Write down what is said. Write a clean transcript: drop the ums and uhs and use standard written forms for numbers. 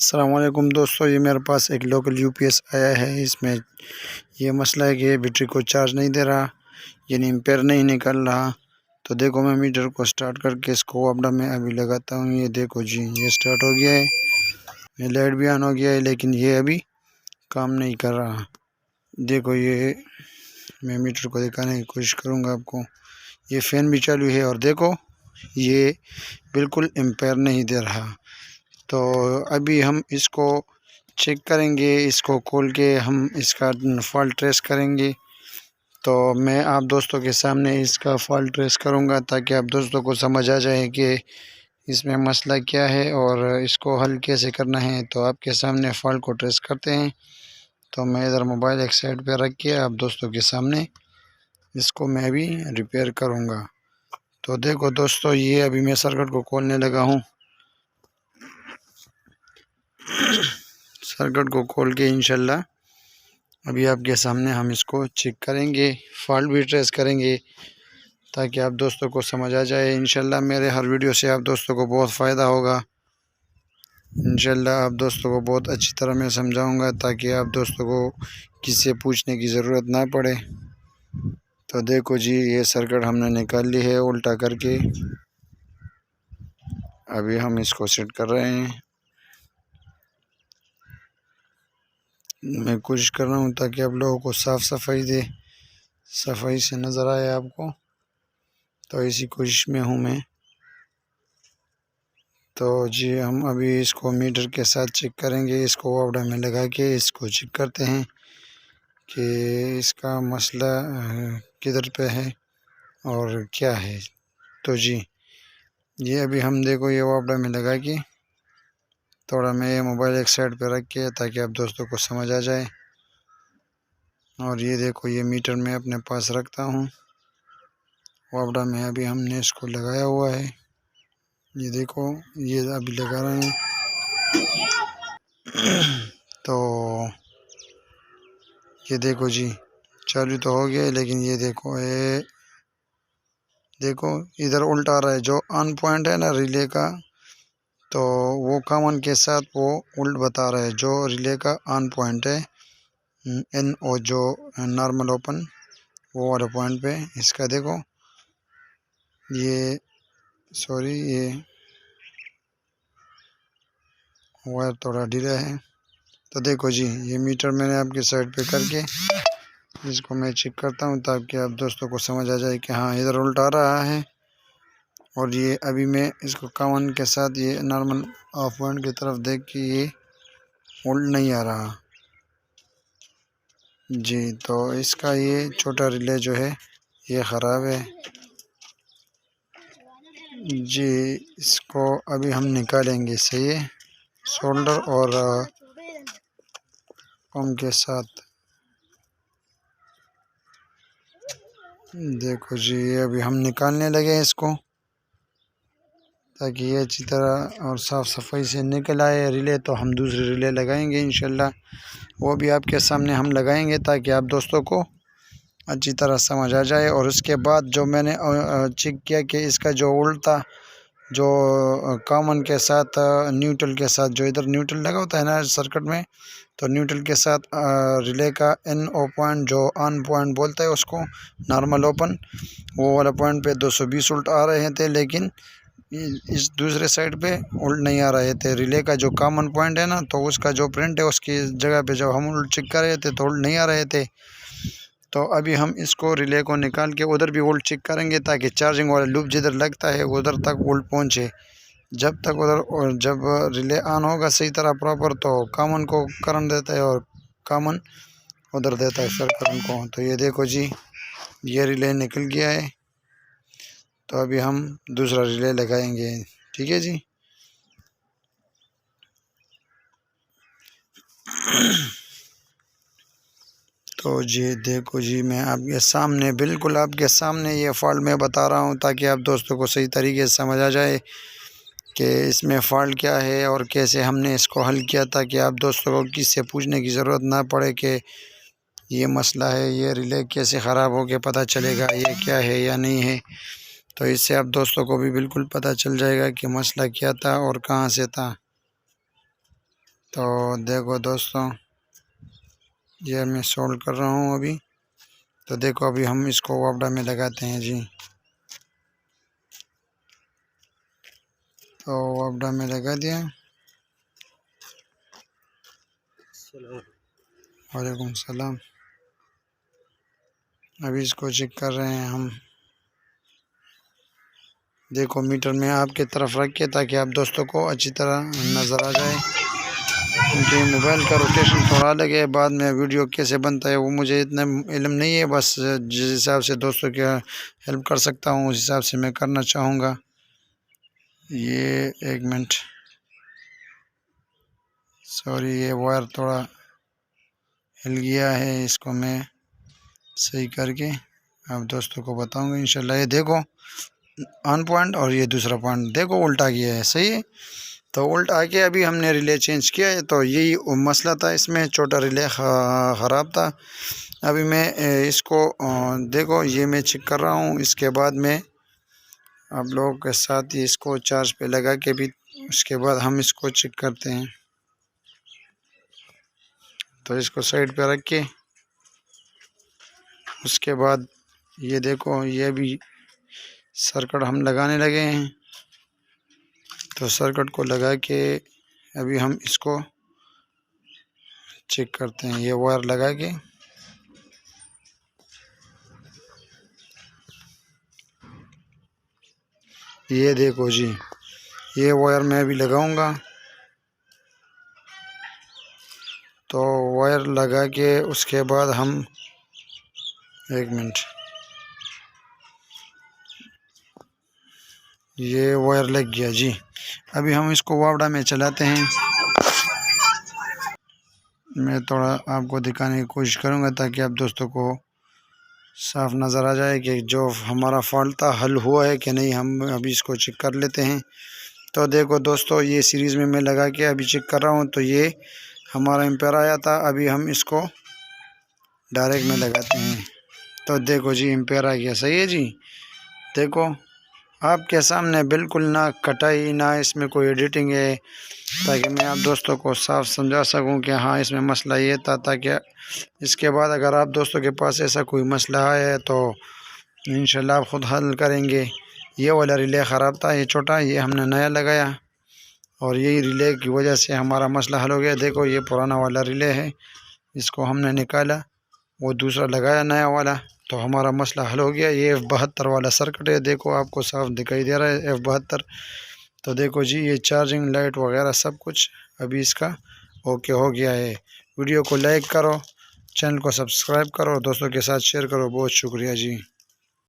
अस्सलाम वालेकुम दोस्तों, ये मेरे पास एक लोकल यूपीएस आया है। इसमें ये मसला है कि ये बैटरी को चार्ज नहीं दे रहा, यानी एम्पेयर नहीं निकल रहा। तो देखो, मैं मीटर को स्टार्ट करके इसको अपना में अभी लगाता हूँ। ये देखो जी, ये स्टार्ट हो गया है, ये लाइट भी ऑन हो गया है, लेकिन ये अभी काम नहीं कर रहा। देखो, ये मैं मीटर को दिखाने की कोशिश करूँगा आपको। ये फ़ैन भी चालू है और देखो, ये बिल्कुल एम्पेयर नहीं दे रहा। तो अभी हम इसको चेक करेंगे, इसको खोल के हम इसका फॉल्ट ट्रेस करेंगे। तो मैं आप दोस्तों के सामने इसका फॉल्ट ट्रेस करूंगा ताकि आप दोस्तों को समझ आ जाए कि इसमें मसला क्या है और इसको हल कैसे करना है। तो आपके सामने फॉल्ट को ट्रेस करते हैं। तो मैं इधर मोबाइल एक साइड पे रख के आप दोस्तों के सामने इसको मैं अभी रिपेयर करूँगा। तो देखो दोस्तों, ये अभी मैं सर्किट को खोलने लगा हूँ। सर्किट को खोल के इंशाल्लाह अभी आपके सामने हम इसको चेक करेंगे, फॉल्ट भी ट्रेस करेंगे ताकि आप दोस्तों को समझ आ जाए। इंशाल्लाह मेरे हर वीडियो से आप दोस्तों को बहुत फ़ायदा होगा। इंशाल्लाह आप दोस्तों को बहुत अच्छी तरह मैं समझाऊंगा ताकि आप दोस्तों को किसी से पूछने की ज़रूरत ना पड़े। तो देखो जी, ये सर्किट हमने निकाल ली है उल्टा करके। अभी हम इसको सेट कर रहे हैं। मैं कोशिश कर रहा हूँ ताकि आप लोगों को सफाई से नज़र आए आपको। तो इसी कोशिश में हूँ मैं। तो जी, हम अभी इसको मीटर के साथ चेक करेंगे। इसको वापड़ा में लगा के इसको चेक करते हैं कि इसका मसला किधर पे है और क्या है। तो जी, ये अभी हम देखो, ये वापड़ा में लगा के थोड़ा मैं ये मोबाइल एक साइड पे रख के ताकि आप दोस्तों को समझ आ जाए। और ये देखो, ये मीटर मैं अपने पास रखता हूँ। वापड़ा में अभी हमने इसको लगाया हुआ है। ये देखो, ये अभी लगा रहे हैं। तो ये देखो जी, चालू तो हो गया है, लेकिन ये देखो इधर उल्टा आ रहा है। जो ऑन पॉइंट है ना रिले का, तो वो कॉमन के साथ वो उल्ट बता रहा है। जो रिले का ऑन पॉइंट है एन ओ, जो नॉर्मल ओपन, वो वाले पॉइंट पे इसका देखो, ये सॉरी, ये वायर थोड़ा ढीला है। तो देखो जी, ये मीटर मैंने आपके साइड पे करके इसको मैं चेक करता हूँ ताकि आप दोस्तों को समझ आ जाए कि हाँ, इधर उल्टा आ रहा है। और ये अभी मैं इसको कॉमन के साथ ये नॉर्मल ऑफ पॉइंट की तरफ देख के ये उल्ट नहीं आ रहा जी। तो इसका ये छोटा रिले जो है ये ख़राब है जी। इसको अभी हम निकालेंगे, सही है, शोल्डर और पम्प के साथ। देखो जी, ये अभी हम निकालने लगे हैं इसको ताकि ये अच्छी तरह और साफ़ सफाई से निकल आए रिले। तो हम दूसरे रिले लगाएंगे इंशाल्लाह, वो भी आपके सामने हम लगाएंगे ताकि आप दोस्तों को अच्छी तरह समझ आ जाए। और उसके बाद जो मैंने चेक किया कि इसका जो उल्टा, जो कॉमन के साथ न्यूट्रल के साथ, जो इधर न्यूट्रल लगा होता है ना सर्किट में, तो न्यूट्रल के साथ रिले का एन ओ पॉइंट, जो ऑन पॉइंट बोलता है उसको, नॉर्मल ओपन, वो वाला पॉइंट पे 220 उल्ट आ रहे थे, लेकिन इस दूसरे साइड पे उल्ट नहीं आ रहे थे। रिले का जो कॉमन पॉइंट है ना, तो उसका जो प्रिंट है उसकी जगह पे जब हम उल्ट चेक कर रहे थे तो उल्ट नहीं आ रहे थे। तो अभी हम इसको रिले को निकाल के उधर भी उल्ट चेक करेंगे ताकि चार्जिंग वाला लूप जिधर लगता है उधर तक उल्ट पहुँचे। जब तक उधर, और जब रिले ऑन होगा सही तरह प्रॉपर, तो कॉमन को करंट देता है और कॉमन उधर देता है फिर करंट को। तो ये देखो जी, ये रिले निकल गया है। तो अभी हम दूसरा रिले लगाएंगे, ठीक है जी। तो जी देखो जी, मैं आपके सामने, बिल्कुल आपके सामने ये फॉल्ट मैं बता रहा हूँ ताकि आप दोस्तों को सही तरीके से समझ आ जाए कि इसमें फ़ॉल्ट क्या है और कैसे हमने इसको हल किया, ताकि आप दोस्तों को किससे पूछने की ज़रूरत ना पड़े कि ये मसला है, ये रिले कैसे ख़राब हो के पता चलेगा ये क्या है या नहीं है। तो इससे आप दोस्तों को भी बिल्कुल पता चल जाएगा कि मसला क्या था और कहाँ से था। तो देखो दोस्तों, ये मैं सोल्ड कर रहा हूँ अभी। तो देखो अभी हम इसको वापडा में लगाते हैं जी। तो वापडा में लगा दिया। वालेकुम सलाम। अभी इसको चेक कर रहे हैं हम। देखो मीटर में आपके तरफ रख के, ताकि आप दोस्तों को अच्छी तरह नज़र आ जाए, क्योंकि मोबाइल का रोटेशन थोड़ा अलग है। बाद में वीडियो कैसे बनता है वो मुझे इतना इल्म नहीं है। बस जिस हिसाब से दोस्तों की हेल्प कर सकता हूँ उस हिसाब से मैं करना चाहूँगा। ये 1 मिनट, सॉरी, ये वायर थोड़ा हिल गया है, इसको मैं सही करके आप दोस्तों को बताऊँगा इंशाल्लाह। ये देखो ऑन पॉइंट, और ये दूसरा पॉइंट देखो उल्टा गया है, सही है। तो उल्टा आके अभी हमने रिले चेंज किया है। तो यही मसला था, इसमें छोटा रिले ख़राब था। अभी मैं इसको देखो ये मैं चेक कर रहा हूँ। इसके बाद में आप लोगों के साथ ही इसको चार्ज पे लगा के भी, उसके बाद हम इसको चेक करते हैं। तो इसको साइड पे रख के उसके बाद ये देखो, ये भी सर्किट हम लगाने लगे हैं। तो सर्किट को लगा के अभी हम इसको चेक करते हैं। ये वायर लगा के ये देखो जी, ये वायर मैं अभी लगाऊंगा। तो वायर लगा के उसके बाद हम 1 मिनट, ये वायर लग गया जी। अभी हम इसको वापडा में चलाते हैं। मैं थोड़ा आपको दिखाने की कोशिश करूंगा ताकि आप दोस्तों को साफ नज़र आ जाए कि जो हमारा फॉल्ट था हल हुआ है कि नहीं। हम अभी इसको चेक कर लेते हैं। तो देखो दोस्तों, ये सीरीज़ में मैं लगा के अभी चेक कर रहा हूँ। तो ये हमारा एम्पेयर आया था। अभी हम इसको डायरेक्ट में लगाते हैं। तो देखो जी, एम्पेयर आ गया, सही है जी। देखो आपके सामने बिल्कुल ना कटाई ना इसमें कोई एडिटिंग है, ताकि मैं आप दोस्तों को साफ समझा सकूं कि हाँ इसमें मसला ये था। ताकि इसके बाद अगर आप दोस्तों के पास ऐसा कोई मसला है तो इंशाल्लाह आप ख़ुद हल करेंगे। ये वाला रिले ख़राब था, ये छोटा, ये हमने नया लगाया और यही रिले की वजह से हमारा मसला हल हो गया। देखो ये पुराना वाला रिले है, इसको हमने निकाला, वो दूसरा लगाया नया वाला, तो हमारा मसला हल हो गया। ये F72 वाला सर्किट है, देखो आपको साफ दिखाई दे रहा है F72। तो देखो जी, ये चार्जिंग लाइट वगैरह सब कुछ अभी इसका ओके हो गया है। वीडियो को लाइक करो, चैनल को सब्सक्राइब करो, दोस्तों के साथ शेयर करो। बहुत शुक्रिया जी।